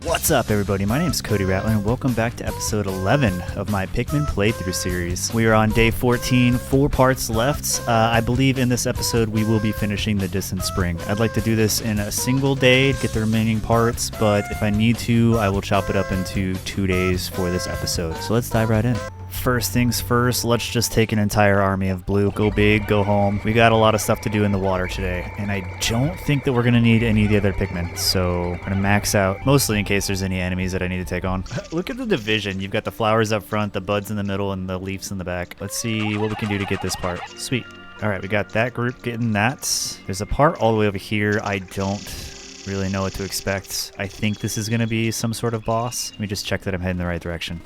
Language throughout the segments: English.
What's up, everybody? My name is Cody Rattler, and welcome back to episode 11 of my Pikmin playthrough series. We are on day 14, 4 parts left. I believe in this episode we will be finishing the Distant Spring. I'd like to do this in a single day to get the remaining parts, but if I need to, I will chop it up into 2 days for this episode. So let's dive right in. First things first, let's just take an entire army of blue. Go big, go home. We got a lot of stuff to do in the water today, and I don't think that we're going to need any of the other Pikmin, so I'm going to max out, mostly in case there's any enemies that I need to take on. Look at the division. You've got the flowers up front, the buds in the middle, and the leaves in the back. Let's see what we can do to get this part. Sweet. All right, we got that group getting that. There's a part all the way over here. I don't really know what to expect. I think this is going to be some sort of boss. Let me just check that I'm heading the right direction.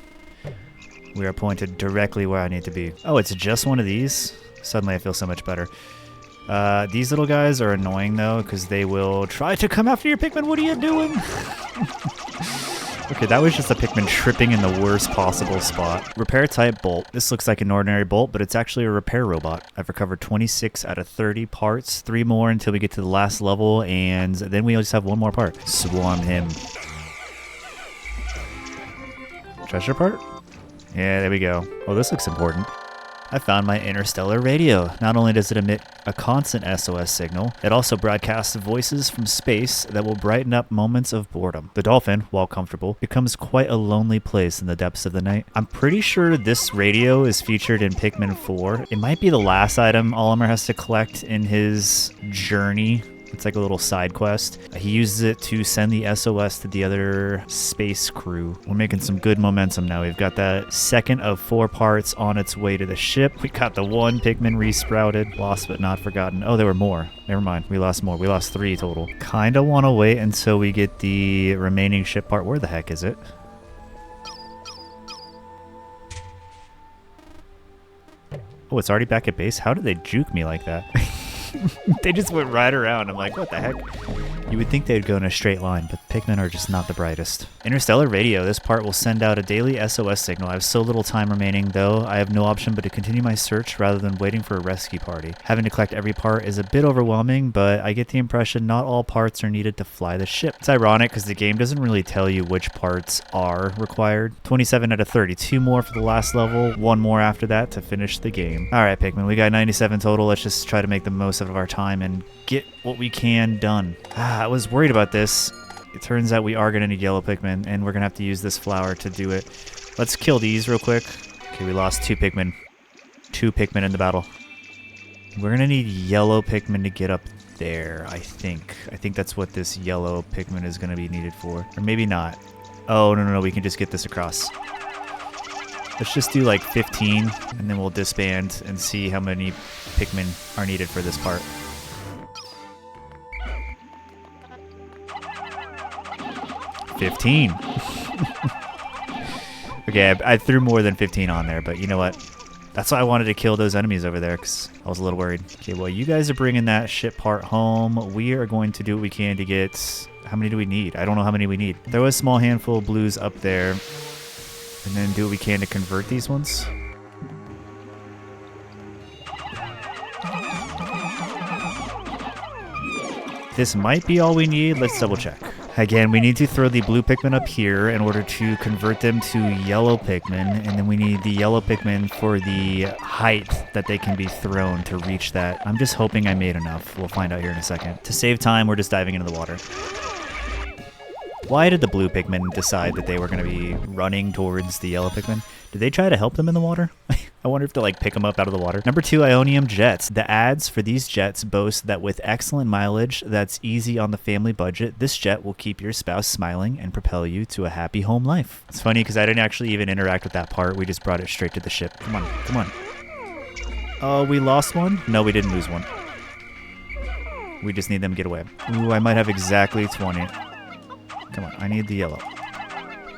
We are pointed directly where I need to be. Oh, it's just one of these? Suddenly I feel so much better. These little guys are annoying though, because they will try to come after your Pikmin. What are you doing? Okay, that was just a Pikmin tripping in the worst possible spot. Repair type bolt. This looks like an ordinary bolt, but it's actually a repair robot. I've recovered 26 out of 30 parts. 3 more until we get to the last level, and then we just have 1 more part. Swarm him. Treasure part? Yeah, there we go. Oh, this looks important. I found my interstellar radio. Not only does it emit a constant SOS signal, it also broadcasts voices from space that will brighten up moments of boredom. The dolphin, while comfortable, becomes quite a lonely place in the depths of the night. I'm pretty sure this radio is featured in Pikmin 4. It might be the last item Oliver has to collect in his journey. It's like a little side quest. He uses it to send the SOS to the other space crew. We're making some good momentum now. We've got that second of 4 parts on its way to the ship. We got the 1 Pikmin resprouted. Lost but not forgotten. Oh, there were more. Never mind. We lost more. We lost 3 total. Kinda want to wait until we get the remaining ship part. Where the heck is it? Oh, it's already back at base? How did they juke me like that? They just went right around. I'm like, what the heck? You would think they'd go in a straight line, but Pikmin are just not the brightest. Interstellar radio. This part will send out a daily SOS signal. I have so little time remaining, though. I have no option but to continue my search rather than waiting for a rescue party. Having to collect every part is a bit overwhelming, but I get the impression not all parts are needed to fly the ship. It's ironic because the game doesn't really tell you which parts are required. 27 out of 30. 2 more for the last level. 1 more after that to finish the game. All right, Pikmin. We got 97 total. Let's just try to make the most of our time and get what we can done. I was worried about this. It turns out we are going to need yellow Pikmin, and we're going to have to use this flower to do it. Let's kill these real quick. Okay, we lost 2 Pikmin. 2 Pikmin in the battle. We're going to need yellow Pikmin to get up there, I think. I think that's what this yellow Pikmin is going to be needed for. Or maybe not. Oh, no, we can just get this across. Let's just do like 15, and then we'll disband and see how many Pikmin are needed for this part. 15. Okay, I threw more than 15 on there, but you know what? That's why I wanted to kill those enemies over there, because I was a little worried. Okay, well, you guys are bringing that ship part home. We are going to do what we can to get... How many do we need? I don't know how many we need. Throw a small handful of blues up there, and then do what we can to convert these ones. This might be all we need. Let's double check. Again, we need to throw the blue Pikmin up here in order to convert them to yellow Pikmin, and then we need the yellow Pikmin for the height that they can be thrown to reach that. I'm just hoping I made enough. We'll find out here in a second. To save time, we're just diving into the water. Why did the blue Pikmin decide that they were going to be running towards the yellow Pikmin? Did they try to help them in the water? I wonder if to like pick them up out of the water. Number 2, Ionium jets. The ads for these jets boast that with excellent mileage that's easy on the family budget, this jet will keep your spouse smiling and propel you to a happy home life. It's funny because I didn't actually even interact with that part. We just brought it straight to the ship. Come on, come on. Oh, we lost one? No, we didn't lose one. We just need them to get away. Ooh, I might have exactly 20. Come on, I need the yellow.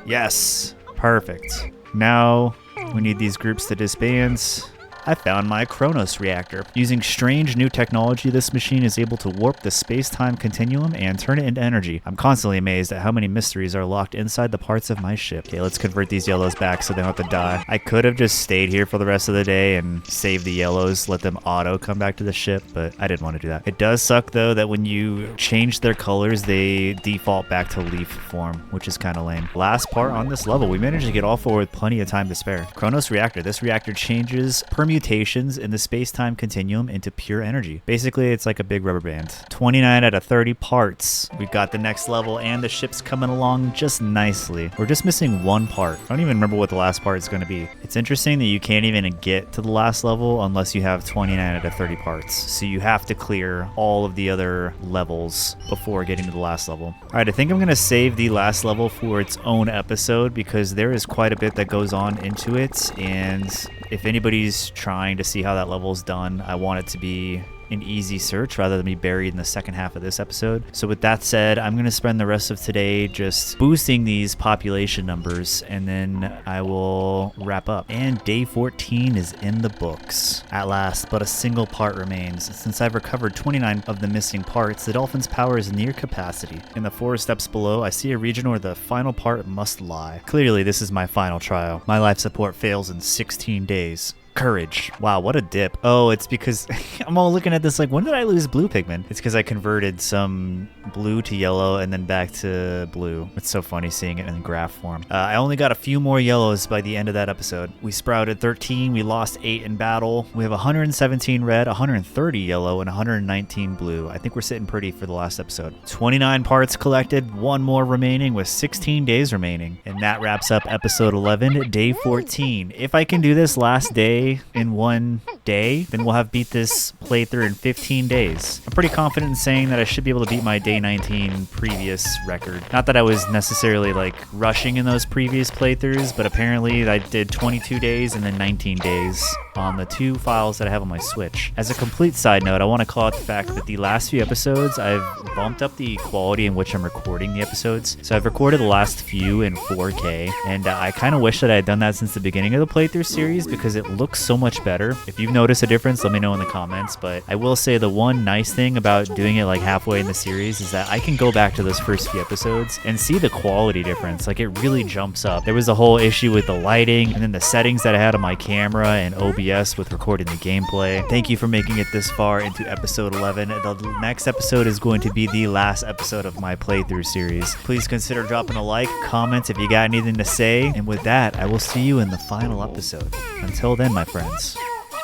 Yes, perfect. Now we need these groups to disband. I found my Chronos reactor. Using strange new technology, this machine is able to warp the space-time continuum and turn it into energy. I'm constantly amazed at how many mysteries are locked inside the parts of my ship. Okay, let's convert these yellows back so they don't have to die. I could have just stayed here for the rest of the day and saved the yellows, let them auto come back to the ship, but I didn't want to do that. It does suck though that when you change their colors, they default back to leaf form, which is kind of lame. Last part on this level, we managed to get all four with plenty of time to spare. Chronos reactor. This reactor changes permutations in the space-time continuum into pure energy. Basically, it's like a big rubber band. 29 out of 30 parts. We've got the next level and the ship's coming along just nicely. We're just missing one part. I don't even remember what the last part is going to be. It's interesting that you can't even get to the last level unless you have 29 out of 30 parts. So you have to clear all of the other levels before getting to the last level. All right, I think I'm going to save the last level for its own episode because there is quite a bit that goes on into it, and if anybody's trying to see how that level's done, I want it to be an easy search rather than be buried in the second half of this episode. So with that said, I'm going to spend the rest of today just boosting these population numbers, and then I will wrap up. And day 14 is in the books. At last, but a single part remains. Since I've recovered 29 of the missing parts, the dolphin's power is near capacity. In the 4 steps below, I see a region where the final part must lie. Clearly, this is my final trial. My life support fails in 16 days. Courage. Wow, what a dip. Oh, it's because I'm all looking at this like, when did I lose blue pigment? It's because I converted some blue to yellow and then back to blue. It's so funny seeing it in graph form. I only got a few more yellows by the end of that episode. We sprouted 13, we lost 8 in battle. We have 117 red, 130 yellow, and 119 blue. I think we're sitting pretty for the last episode. 29 parts collected, 1 more remaining with 16 days remaining. And that wraps up episode 11, day 14. If I can do this last day in one day, then we'll have beat this playthrough in 15 days. I'm pretty confident in saying that I should be able to beat my day 19 previous record. Not that I was necessarily like rushing in those previous playthroughs, but apparently I did 22 days and then 19 days on the 2 files that I have on my Switch. As a complete side note, I want to call out the fact that the last few episodes, I've bumped up the quality in which I'm recording the episodes. So I've recorded the last few in 4K, and I kind of wish that I had done that since the beginning of the playthrough series because it looks so much better. If you've noticed a difference, let me know in the comments, but I will say the one nice thing about doing it like halfway in the series is that I can go back to those first few episodes and see the quality difference. Like, it really jumps up. There was a whole issue with the lighting and then the settings that I had on my camera and OBS with recording the gameplay. Thank you for making it this far into episode 11. The next episode is going to be the last episode of my playthrough series. Please consider dropping a like, comment if you got anything to say, and with that, I will see you in the final episode. Until then, my friends,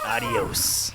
adios.